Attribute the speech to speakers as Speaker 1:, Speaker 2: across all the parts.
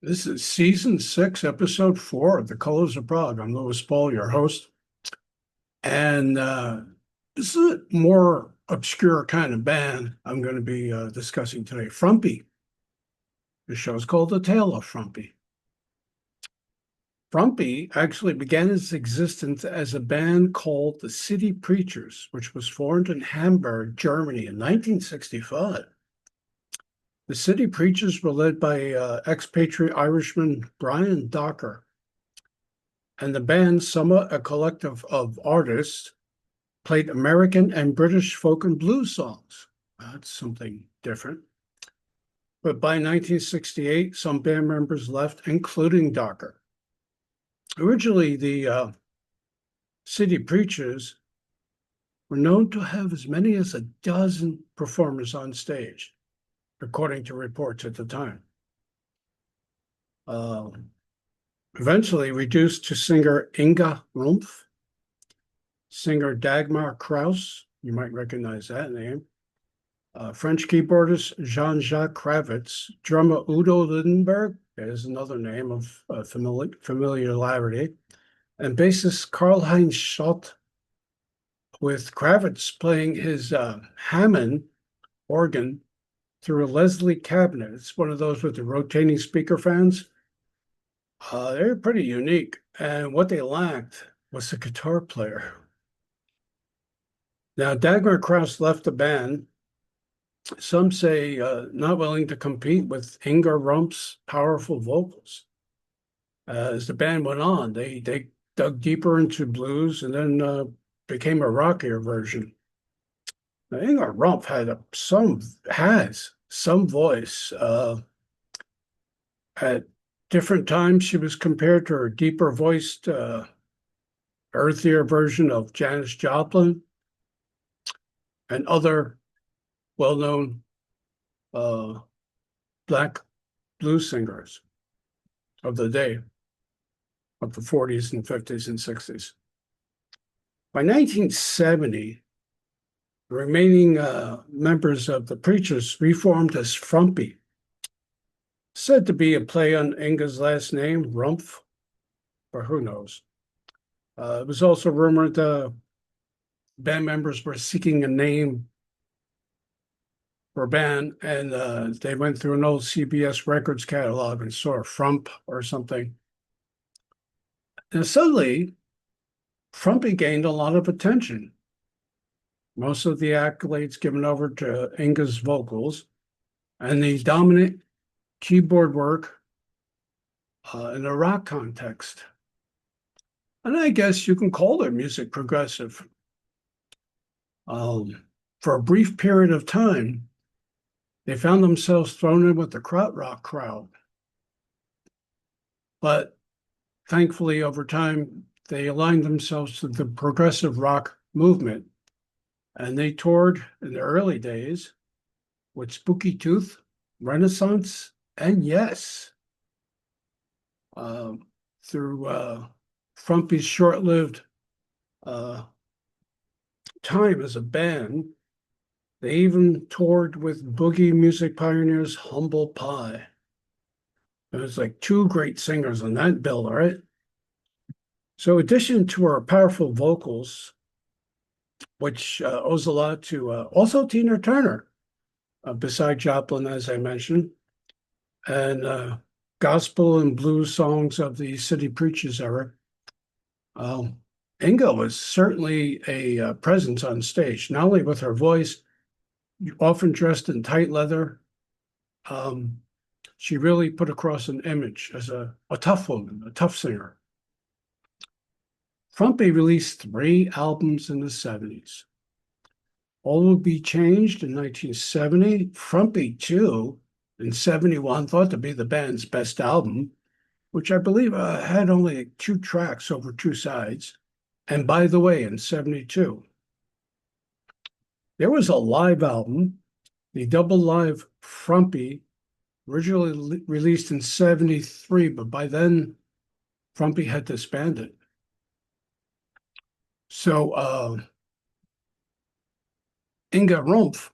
Speaker 1: This is season 6, episode 4 of The Colors of Prog. I'm Louis Paul, your host. And this is a more obscure kind of band I'm going to be discussing today. Frumpy. The show is called The Tale of Frumpy. Frumpy actually began its existence as a band called the City Preachers, which was formed in Hamburg, Germany in 1965. The City Preachers were led by expatriate Irishman Brian Docker. And the band, somewhat a collective of artists, played American and British folk and blues songs. That's something different. But by 1968, some band members left, including Docker. Originally, the City Preachers were known to have as many as a dozen performers on stage, according to reports at the time. Eventually reduced to singer Inga Rumpf, singer Dagmar Krauss, you might recognize that name, French keyboardist Jean-Jacques Kravitz, drummer Udo Lindenberg, there's another name of familiarity, and bassist Karl-Heinz Schott, with Kravitz playing his Hammond organ through a Leslie cabinet. It's one of those with the rotating speaker fans. They're pretty unique, and what they lacked was a guitar player. Now, Dagmar Krauss left the band, some say not willing to compete with Inga Rumpf's powerful vocals. As the band went on, they dug deeper into blues and then became a rockier version. Now, Inga Rumpf has some voice. At different times, she was compared to her deeper voiced, earthier version of Janis Joplin and other well-known black blues singers of the day, of the 40s and 50s and 60s. By 1970, the remaining members of the Preachers reformed as Frumpy, said to be a play on Inga's last name, Rumpf, or who knows. It was also rumored band members were seeking a name for a band, and they went through an old CBS Records catalog and saw a Frump or something. And suddenly, Frumpy gained a lot of attention. Most of the accolades given over to Inga's vocals and the dominant keyboard work in a rock context. And I guess you can call their music progressive. For a brief period of time, they found themselves thrown in with the krautrock crowd. But thankfully, over time, they aligned themselves to the progressive rock movement. And they toured in the early days with Spooky Tooth, Renaissance, and Yes. Through Frumpy's short-lived time as a band, they even toured with boogie music pioneers Humble Pie. There's like two great singers on that bill, all right? So in addition to her powerful vocals, which owes a lot to also Tina Turner, beside Joplin, as I mentioned, and gospel and blues songs of the City Preachers era, Inga was certainly a presence on stage, not only with her voice, often dressed in tight leather. She really put across an image as a tough woman, a tough singer. Frumpy released 3 albums in the 70s. All Will Be Changed in 1970. Frumpy, too, in 71, thought to be the band's best album, which I believe had only 2 tracks over 2 sides. And by the way, in 72, there was a live album, the double live Frumpy, originally released in 73, but by then, Frumpy had disbanded. So Inga Rumpf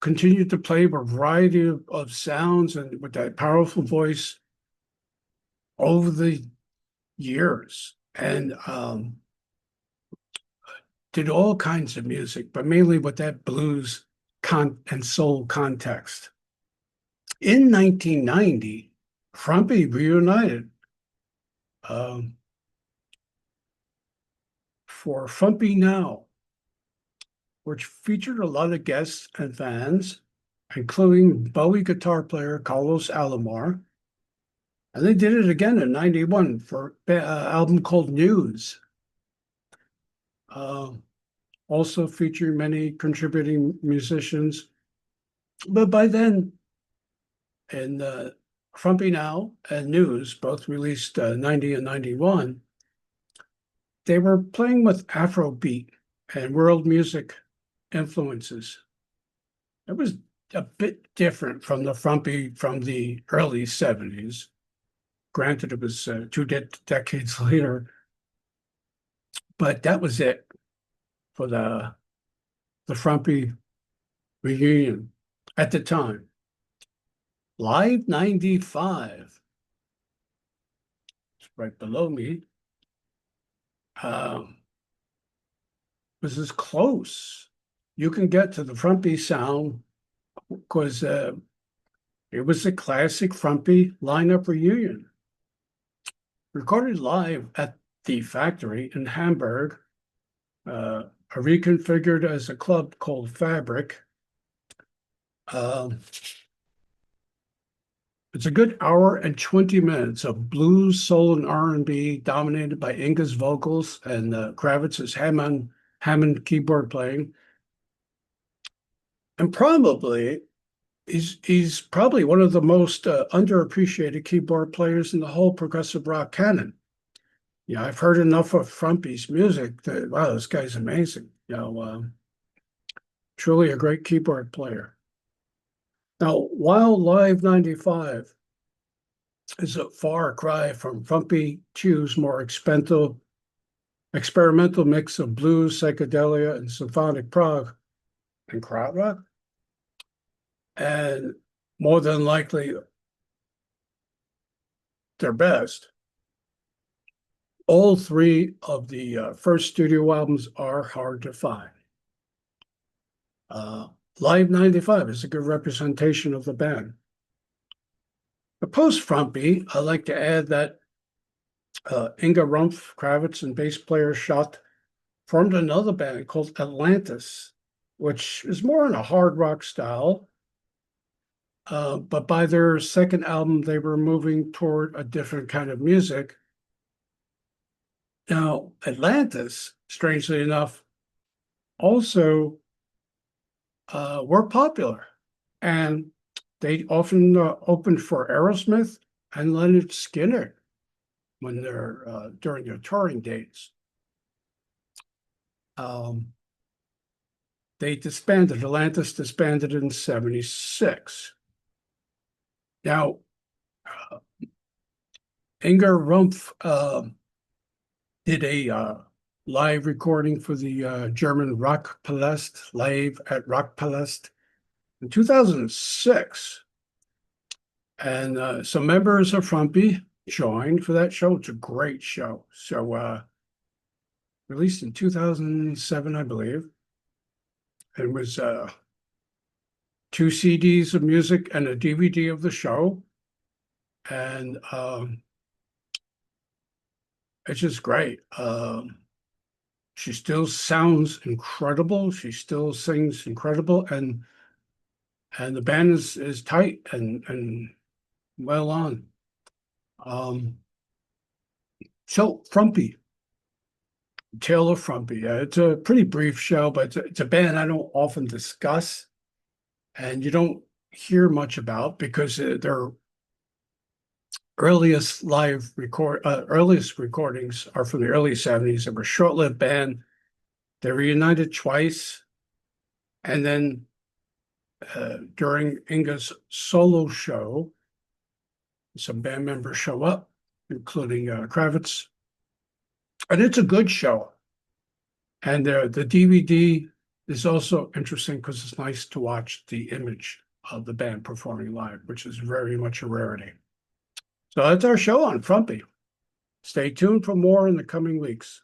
Speaker 1: continued to play a variety of sounds and with that powerful voice over the years, and did all kinds of music, but mainly with that blues and soul context. In 1990, Frumpy reunited um, for Frumpy Now, which featured a lot of guests and fans, including Bowie guitar player Carlos Alomar. And they did it again in 91 for an album called News. Uh, Also featuring many contributing musicians. But by then, in Frumpy Now and News, both released 90 and 91, they were playing with Afrobeat and world music influences. It was a bit different from the Frumpy from the early 70s. Granted, it was two decades later, but that was it for the Frumpy reunion at the time. Live 95, it's right below me, was as close you can get to the Frumpy sound because it was a classic Frumpy lineup reunion. Recorded live at the factory in Hamburg, reconfigured as a club called Fabric. It's a good hour and 20 minutes of blues, soul, and R&B dominated by Inga's vocals and Kravitz's Hammond keyboard playing. And probably, he's probably one of the most underappreciated keyboard players in the whole progressive rock canon. Yeah, I've heard enough of Frumpy's music that, wow, this guy's amazing. Truly a great keyboard player. Now, while Live 95 is a far cry from Frumpy Tu's more experimental mix of blues, psychedelia, and symphonic prog and krautrock, and more than likely their best. All three of the first studio albums are hard to find. Live 95 is a good representation of the band. But post-Frumpy, I like to add that Inga Rumpf, Kravitz, and bass player Schott formed another band called Atlantis, which is more in a hard rock style. But by their second album, they were moving toward a different kind of music. Now, Atlantis, strangely enough, also were popular, and they often opened for Aerosmith and Leonard Skinner when they're during their touring dates. They disbanded. Atlantis disbanded in '76. Now, Inga Rumpf did a live recording for the German Rockpalast, live at Rockpalast in 2006. And some members of Frumpy joined for that show. It's a great show. So released in 2007, I believe. It was 2 CDs of music and a DVD of the show. And it's just great. She still sounds incredible. She still sings incredible, and the band is tight and well on. So Frumpy, Tale of Frumpy. It's a pretty brief show, but it's a band I don't often discuss, and you don't hear much about because their earliest recordings are from the early 70s. They were a short-lived band. They reunited twice, and then during Inga's solo show, some band members show up, including Kravitz, and it's a good show. And the DVD is also interesting because it's nice to watch the image of the band performing live, which is very much a rarity. So that's our show on Frumpy. Stay tuned for more in the coming weeks.